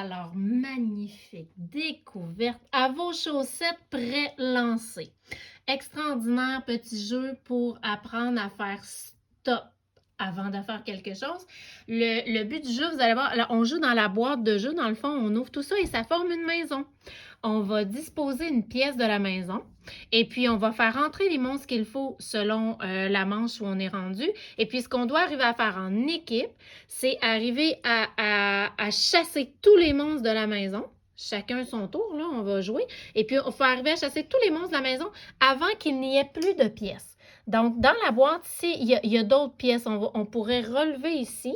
Alors, magnifique découverte à vos chaussettes pré-lancées. Extraordinaire petit jeu pour apprendre à faire stop avant de faire quelque chose. Le but du jeu, vous allez voir, là, on joue dans la boîte de jeu. Dans le fond, on ouvre tout ça et ça forme une maison. On va disposer une pièce de la maison et puis on va faire rentrer les monstres qu'il faut selon la manche où on est rendu. Et puis ce qu'on doit arriver à faire en équipe, c'est arriver à chasser tous les monstres de la maison. Chacun son tour, là, on va jouer. Et puis, il faut arriver à chasser tous les monstres de la maison avant qu'il n'y ait plus de pièces. Donc, dans la boîte, ici, il y a d'autres pièces. On pourrait relever ici.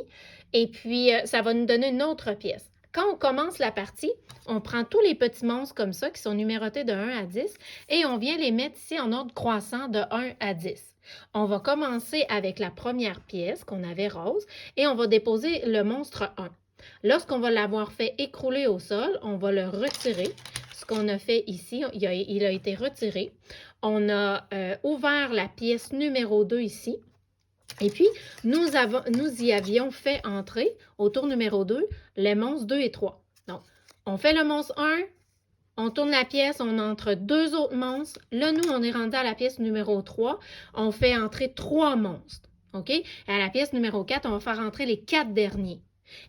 Et puis, ça va nous donner une autre pièce. Quand on commence la partie, on prend tous les petits monstres comme ça, qui sont numérotés de 1 à 10, et on vient les mettre ici en ordre croissant de 1 à 10. On va commencer avec la première pièce qu'on avait rose, et on va déposer le monstre 1. Lorsqu'on va l'avoir fait écrouler au sol, on va le retirer. Ce qu'on a fait ici, il a été retiré. On a ouvert la pièce numéro 2 ici. Et puis, nous y avions fait entrer, au tour numéro 2, les monstres 2 et 3. Donc, on fait le monstre 1, on tourne la pièce, on entre deux autres monstres. Là, nous, on est rendu à la pièce numéro 3. On fait entrer 3 monstres. OK? Et à la pièce numéro 4, on va faire entrer les 4 derniers.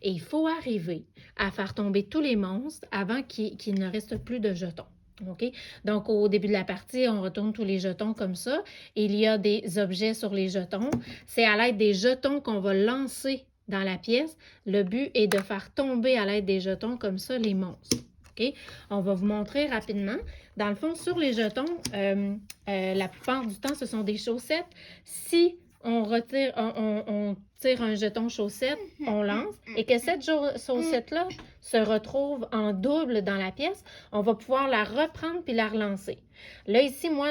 Et il faut arriver à faire tomber tous les monstres avant qu'il ne reste plus de jetons. OK? Donc, au début de la partie, on retourne tous les jetons comme ça. Il y a des objets sur les jetons. C'est à l'aide des jetons qu'on va lancer dans la pièce. Le but est de faire tomber à l'aide des jetons comme ça les monstres. OK? On va vous montrer rapidement. Dans le fond, sur les jetons, la plupart du temps, ce sont des chaussettes. Si on tire un jeton chaussette, on lance, et que cette chaussette-là se retrouve en double dans la pièce, on va pouvoir la reprendre puis la relancer. Là, ici, moi,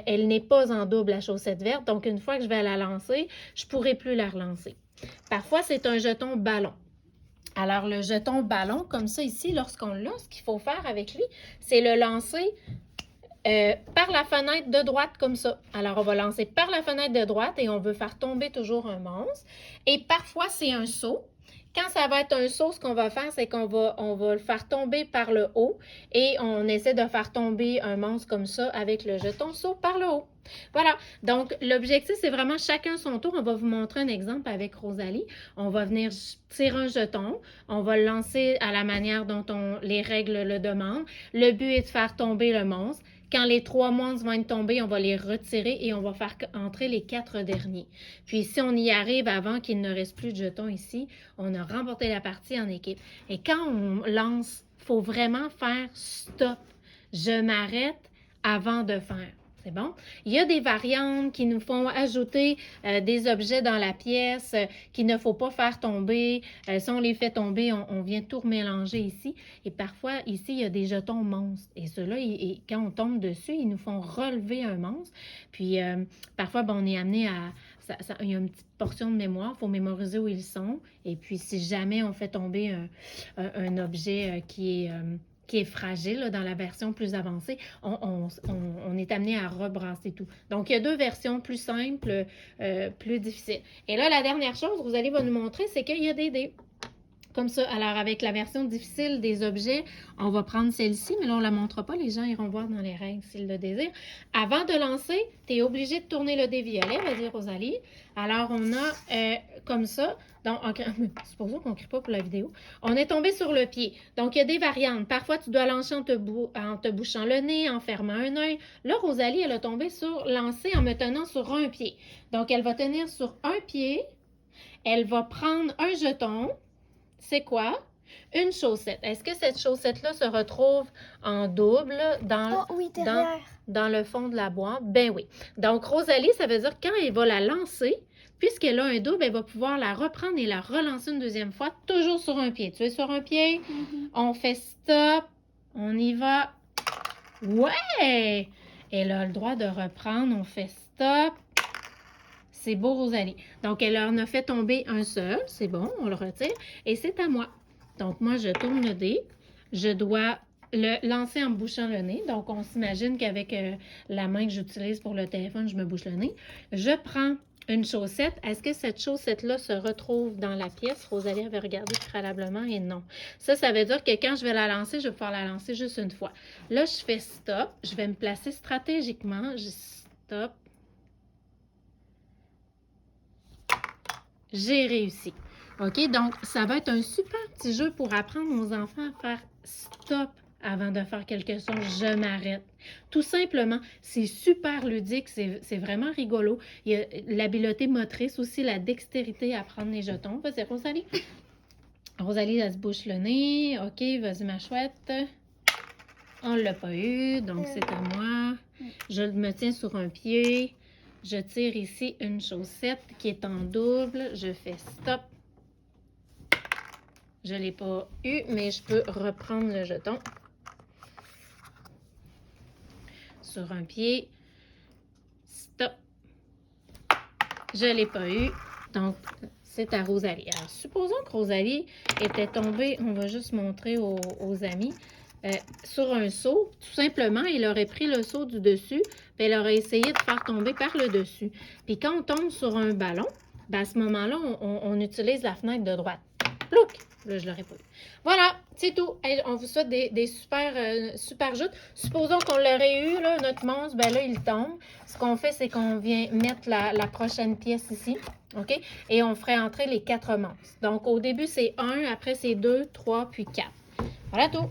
elle n'est pas en double, la chaussette verte, donc une fois que je vais la lancer, je ne pourrai plus la relancer. Parfois, c'est un jeton ballon. Alors, le jeton ballon, comme ça ici, lorsqu'on l'a, ce qu'il faut faire avec lui, c'est le lancer par la fenêtre de droite comme ça. Alors, on va lancer par la fenêtre de droite et on veut faire tomber toujours un monstre. Et parfois, c'est un saut. Quand ça va être un saut, ce qu'on va faire, c'est qu'on va le faire tomber par le haut et on essaie de faire tomber un monstre comme ça avec le jeton saut par le haut. Voilà. Donc, l'objectif, c'est vraiment chacun son tour. On va vous montrer un exemple avec Rosalie. On va venir tirer un jeton. On va le lancer à la manière dont les règles le demandent. Le but est de faire tomber le monstre. Quand les 3 monstres vont être tombés, on va les retirer et on va faire entrer les 4 derniers. Puis, si on y arrive avant qu'il ne reste plus de jetons ici, on a remporté la partie en équipe. Et quand on lance, il faut vraiment faire stop. Je m'arrête avant de faire. C'est bon? Il y a des variantes qui nous font ajouter des objets dans la pièce qu'il ne faut pas faire tomber. Si on les fait tomber, on vient tout remélanger ici. Et parfois, ici, il y a des jetons monstres. Et ceux-là, quand on tombe dessus, ils nous font relever un monstre. Puis, parfois, on est amené à... il y a une petite portion de mémoire, il faut mémoriser où ils sont. Et puis, si jamais on fait tomber un objet qui est fragile là, dans la version plus avancée, on est amené à rebrasser tout. Donc, il y a 2 versions, plus simples, plus difficiles. Et là, la dernière chose, Rosalie va nous montrer, c'est qu'il y a des dés. Comme ça. Alors, avec la version difficile des objets, on va prendre celle-ci, mais là, on ne la montrera pas. Les gens iront voir dans les règles s'ils le désirent. Avant de lancer, tu es obligé de tourner le dé violet, vas-y, Rosalie. Alors, on a comme ça. Donc, supposons qu'on ne crie pas pour la vidéo. On est tombé sur le pied. Donc, il y a des variantes. Parfois, tu dois lancer en te bouchant le nez, en fermant un œil. Là, Rosalie, elle a tombé lancer en me tenant sur un pied. Donc, elle va tenir sur un pied. Elle va prendre un jeton. C'est quoi? Une chaussette. Est-ce que cette chaussette-là se retrouve en double dans le fond de la boîte? Ben oui. Donc, Rosalie, ça veut dire que quand elle va la lancer, puisqu'elle a un double, elle va pouvoir la reprendre et la relancer une deuxième fois, toujours sur un pied. Tu es sur un pied? On fait stop. On y va. Ouais! Elle a le droit de reprendre. On fait stop. C'est beau, Rosalie. Donc, elle en a fait tomber un seul. C'est bon, on le retire. Et c'est à moi. Donc, moi, je tourne le dé. Je dois le lancer en me bouchant le nez. Donc, on s'imagine qu'avec la main que j'utilise pour le téléphone, je me bouche le nez. Je prends une chaussette. Est-ce que cette chaussette-là se retrouve dans la pièce? Rosalie avait regardé préalablement et non. Ça veut dire que quand je vais la lancer, je vais pouvoir la lancer juste une fois. Là, je fais stop. Je vais me placer stratégiquement. Je stop. J'ai réussi. OK? Donc, ça va être un super petit jeu pour apprendre aux enfants à faire stop avant de faire quelque chose. Je m'arrête. Tout simplement, c'est super ludique, c'est vraiment rigolo. Il y a l'habileté motrice aussi, la dextérité à prendre les jetons. Vas-y, Rosalie. Rosalie, elle se bouche le nez. OK, vas-y, ma chouette. On ne l'a pas eu, donc c'est à moi. Je me tiens sur un pied. Je tire ici une chaussette qui est en double. Je fais stop. Je ne l'ai pas eu, mais je peux reprendre le jeton. Sur un pied. Stop. Je ne l'ai pas eu. Donc, c'est à Rosalie. Alors, supposons que Rosalie était tombée, on va juste montrer aux amis, sur un seau. Tout simplement, elle aurait pris le seau du dessus, puis elle aurait essayé de faire tomber par le dessus. Puis quand on tombe sur un ballon, ben à ce moment-là, on utilise la fenêtre de droite. Look! Là, je ne l'aurais pas eu. Voilà, c'est tout. Hey, on vous souhaite des super jeux. Supposons qu'on l'aurait eu, là, notre monstre, ben là, il tombe. Ce qu'on fait, c'est qu'on vient mettre la prochaine pièce ici. OK? Et on ferait entrer les 4 monstres. Donc, au début, c'est 1, après, c'est 2, 3, puis 4. Voilà tout.